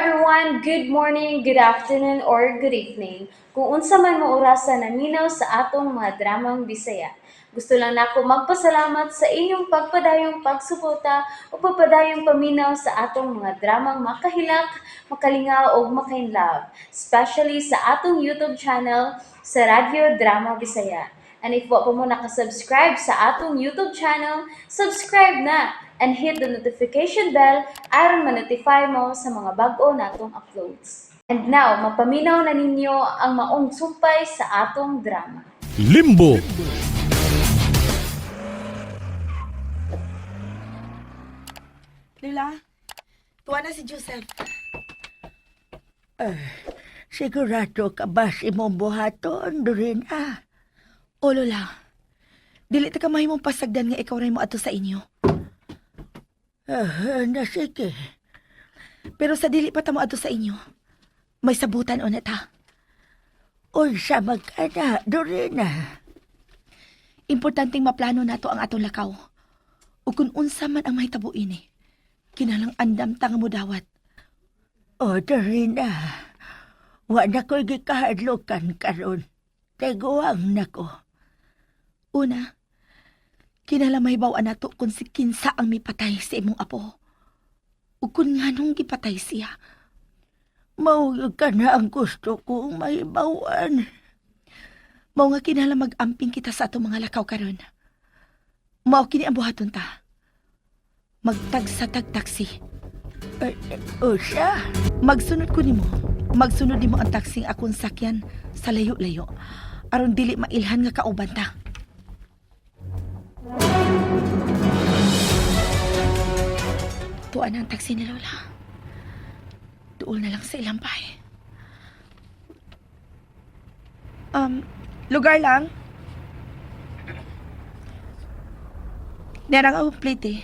everyone, good morning, good afternoon, or good evening. Kung unsa man mo orasan naminaw sa atong mga dramang Bisaya. Gusto lang nako magpasalamat sa inyong pagpadayong pagsuporta o pagpadayong paminaw sa atong mga dramang makahilak, makalingaw o makainlove, especially sa atong YouTube channel sa Radyo Drama Bisaya. And if wa pa mo nakasubscribe sa atong YouTube channel, subscribe na and hit the notification bell aron ma-notify mo sa mga bag-o natong uploads. And now, mapaminaw na ninyo ang maong sumpay sa atong drama. Limbo. Lila, tuwa na si Joseph. Sigurado ka ba si mong buhaton, Dorina? O Lola, dili ta ka mahimong pasagdan nga ikaw rin mo ato sa inyo. Sige. Pero sa dili pa ta mo ato sa inyo, may sabutan o na ta. Unsa magkana, Dorina? Importanteng maplano nato ang atong lakaw. O kung unsa man ang mahitabo ini, kinalang andam tang mo dawat. Dorina, wa na ko'y gikahadlokan karon. Teguang na ko. Una, kinala mahibawaan nato kung si kinsa ang mipatay sa imong apo. O kung nganong gipatay siya. Mauyog ka na ang gusto kong maibawan. Mao nga kinala mag-amping kita sa atong mga lakaw karon. Mao kini ang buhaton ta. Magtag sa tag-taksi. Siya? Magsunod ko nimo. Magsunod nimo ang taksing akong sakyan sa layo-layo. Aron dili mailhan nga kauban ta. Tuan na ang taksi ni Lola. Duol na lang sa ilang bahay. Lugar lang? Narang ang plate eh.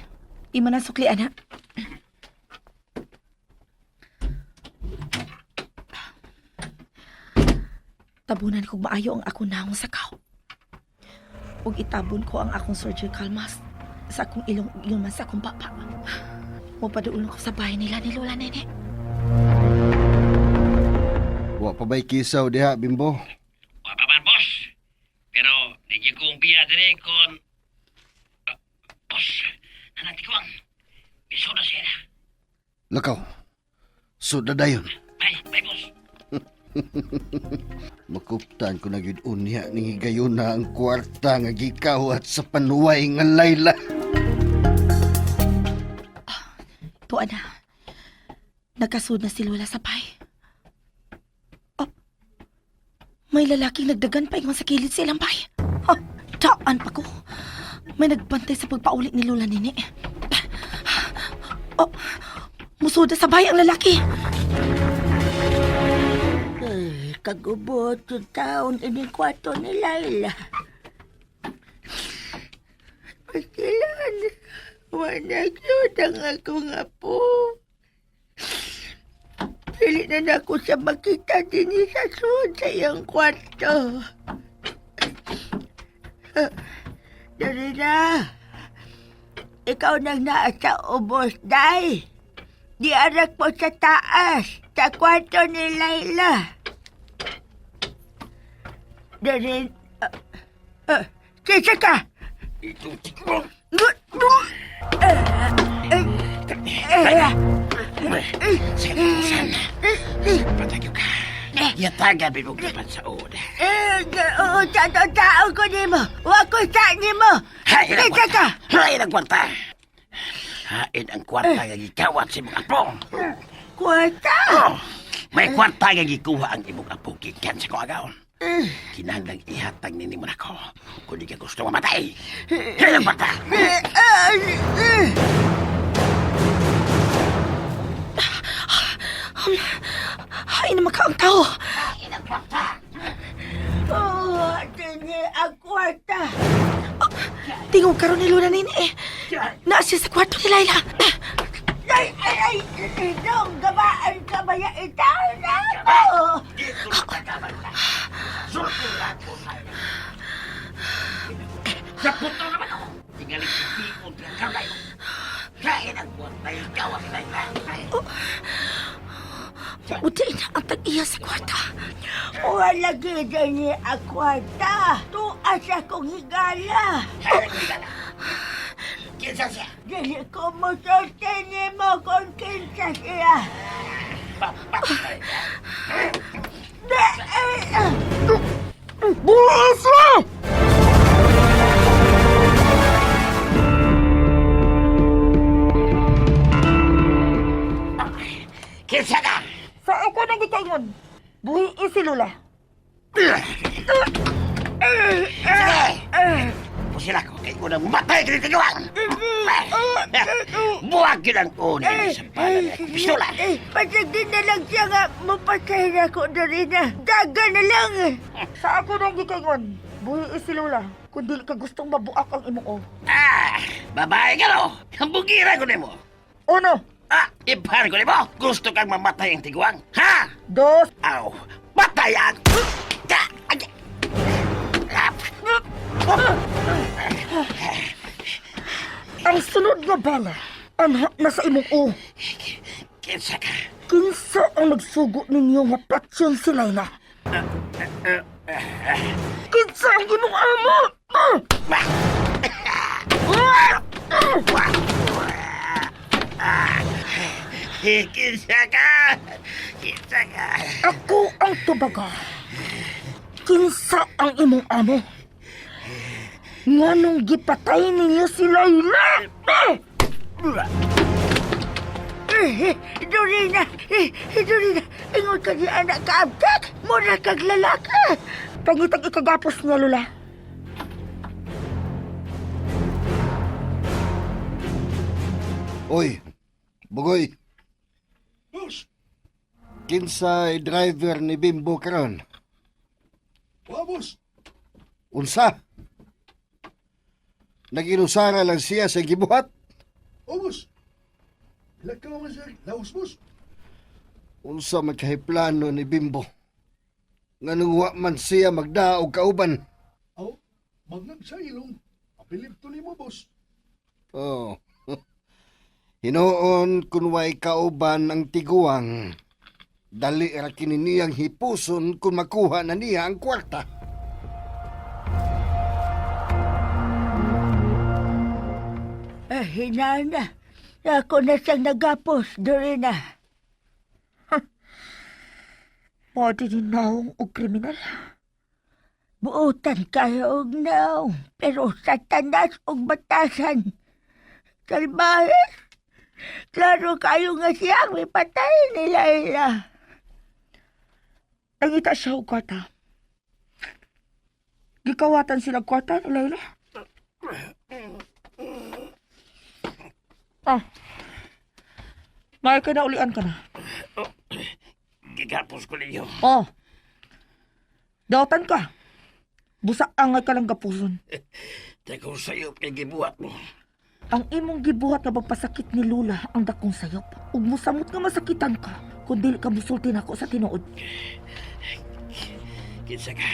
Imo na suklian ha. Tabunan kong maayo ang akong naong sakaw. Ug itabon ko ang akong surgical mask sa akong ilong man sa akong papa. Mupaduol ko sa bahay nila ni Lola Nene. Wa pa ba'y kisaw diha, Bimbo? Wa pa man, boss. Pero, hindi kong biya din kon... boss, nanati ko ang piso na siya na. Lakaw, suda dayon. Bye, boss. Makuptan ko na gyud unya ni gayon na ang kwarta nga gikawat sa panuway nga Layla. Tuan na. Nagkasud na si Lola sa bahay. Oh, may lalaking nagdagan pa ingon sa kilid sa ilang bahay. Taan pa ko. May nagbantay sa pagpaulit ni Lola Nene. Oh, musuda sa bahay ang lalaki. Kagubot yung taon ining kwarto ni Layla. Pagkilan, wanag yun ang akong apo. Dili na ako siya makita din sa sud sa iyang kwarto. Dorina, ikaw nang naa sa ubos, day. Diarak mo sa taas, sa kwarto ni Layla. Darin, sisa ka! Patayo ka. Yataga binug dapat sa una. Tao ko ni mo! Wako sa ni mo! Sisa ka! Hain ang kwarta. Hain ang kwarta nga gikawat si mga apo. Kwarta? Oh, may kwarta nga gikuha ang imong apo gikan sa kong agaon. Kinahanglang ihatag nini mo na ko kung di ka gusto mamatay. Kaya ang kwarta. Hain naman ka ang tao. Hain ang kwarta. Tini ang kwarta! Tingog karon ni Lola Nene eh. Naasya sa kwarto ni Layla. Ay! Nung gabaan ka ba yung itaw na ako? Dito na tagamanta. Susulat ko sa'yo. Sa puto naman ako. Tingaling ipikon ng kamay mo. Kain ang buwan na yung gawang na yung Uti na ang tag-iya sa kwarta. Wala gida ni akwarta. Tuas akong higala. Kinsa siya? Dili ko mo ni mo kung kinsa siya. Buwisa! Kinsa ka? Sa ako nang gikaingon. Buhi si Lula. Sige! Pusila ko kay unang matay ka tiguan! Buwag yun ang una sa pala na pistola! Pasagin na lang siya nga. Mapatay na ko na rin na. Daga na lang. Sa ako nang gikaingon. Buhi si Lula. Kung dili ka gustong mabuak ang imong o. Babae ka no? Ang bugira ko mo! Uno, Ipar ko mo! Gusto kang mamatay ang tiguan? Ha? dos, Aw! Matay ang... ang sunod nga bala. Anha na sa imong o. Kinsa ka? Kinsa ang nagsugo ninyo nga platsyon si Layla? Kinsa ang imong amo? Kinsa ka? Kinsa ka? Ako ang tubaga. Kinsa ang imong amo? Nganong gipatay ninyo si Layla? Dorina! Dorina! Ingon ka ni anak ka abdak! Mura kag lalaka! Pangitag ikagapos niya, Lula. Oy, Bugoy. Kinsay driver ni Bimbo karon? Vamos! Unsa? Naginusara lang siya sa gibuhat? Vamos! Lakaw man sir, laos boss. Unsa man plano ni Bimbo? Nganong wa man siya magdaog kauban? Aw, magnang sa ilong. Apilip to ni mo, boss. Oh. Hinoon kun way kauban ang tiguang. Dali ra kini niyang hipuson kung makuha na niya ang kwarta. Hinana. Ako na siyang nagapos, Dorina. Pwede din naong o kriminal. Buutan kayo og naong, pero sa tanas og batasan. Salbahes. Klaro kayo nga siyang may patay ni Layla. Nangita siya og kwarta. Gikawatan sila kwarta ni Layla. May ka na ulian ka na. Gigapos ko ninyo. Oh. Dautan ka. Busa angay ka lang gapuson. Teko sa'yo kay gibuhat mo. Ang imong gibuhat nga pagpasakit ni Lula ang dakong sayop. Ug musamot nga masakitan ka kung dili ka musulti nako sa tinuod. Kinsa ka?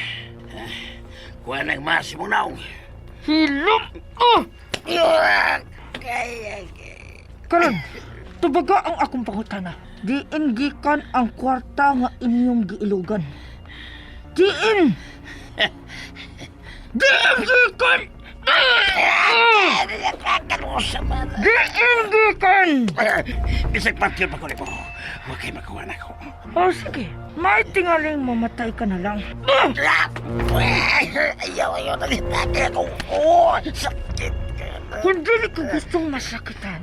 Kuha ng mas mo naong. Hilom! Oh! Karon, tubaga ang akong pangutana. Diin gikan ang kwarta nga inyong giilugan. Diin! Diin gikan! Diin gikan! Bisag patyo pa ko mo. Huwag kayo makuha na ko. O sige, may tingaling mamatay ka na lang. Ayaw na litake ako. Oh, sakit. Kung dili ko gustong masakitan,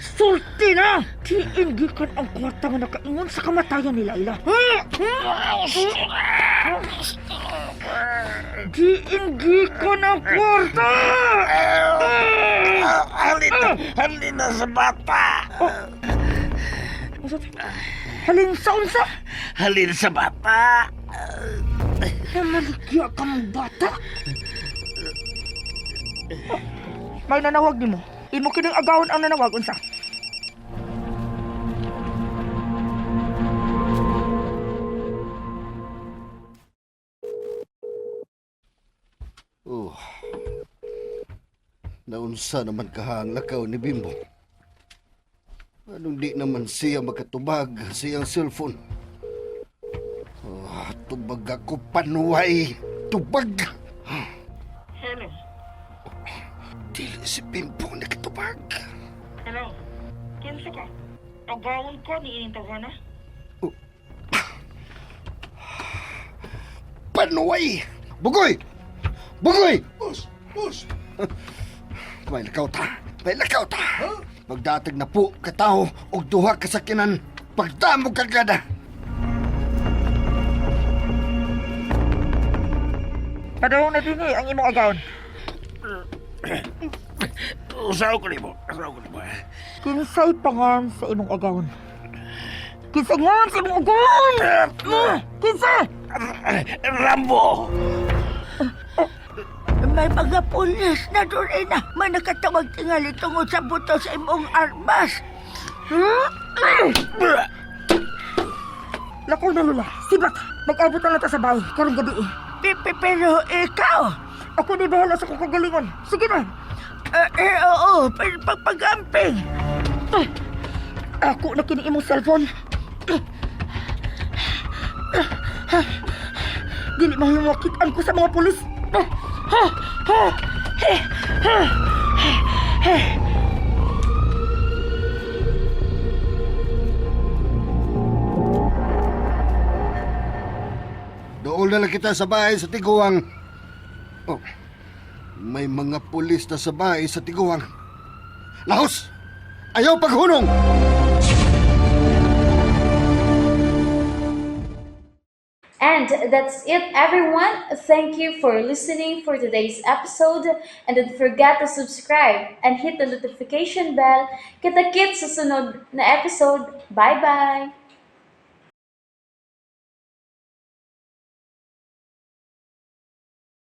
sulti na! Diin gikan ang kwarta nga nakaingon sa kamatayan ni Layla. Diin gikan ang kwarta! Halin na sa bata. Halin sa unsa? Halin sa bata. Namaligya ka mong bata? May nanawag ni mo. Imo kining agawon ang nanawag, unsa? Oh. Naunsa naman kahang lakaw ni Bimbo. Anong di naman siya makatubag sa iyang cellphone? Tubag ako panuway. Tubag. Hello. Dili si Bimbo nakatubag. Hello. Kinsa ka? Agawon ko ni ining tawhana? Panuway! Bugoy! Bugoy! Boss! Boss! May lakaw ta! May lakaw ta! Magdatag na po katao og duha kasakinan pagdamo kagada. Padawong na din ang imong agawon. Usaw ko nimo. Usaw ko nimo. Kinsay pangan sa imong agawon? Kinsay ngan sa imong agawon? Kinsa? Rambo! May mga pulis na doon na may nakatawag tingali tungod sa buto sa imong armas. Lako na lula, sibat, mag-abot na ta sa bahay, karong gabi. Pero ikaw, ako di bahala sa kukagalingon. Sige na. Oo, pero pagpagamping. Ako na kini imong cellphone. Dili mahiwakitan ko sa mga pulis. Doon na lang kita sa bahay sa Tiguang. Oh, may mga pulis na sa bahay sa Tiguang. Lahos! Ayaw paghunong! And that's it, everyone. Thank you for listening for today's episode. And don't forget to subscribe and hit the notification bell. Kita-kits sa sunod na episode. Bye-bye!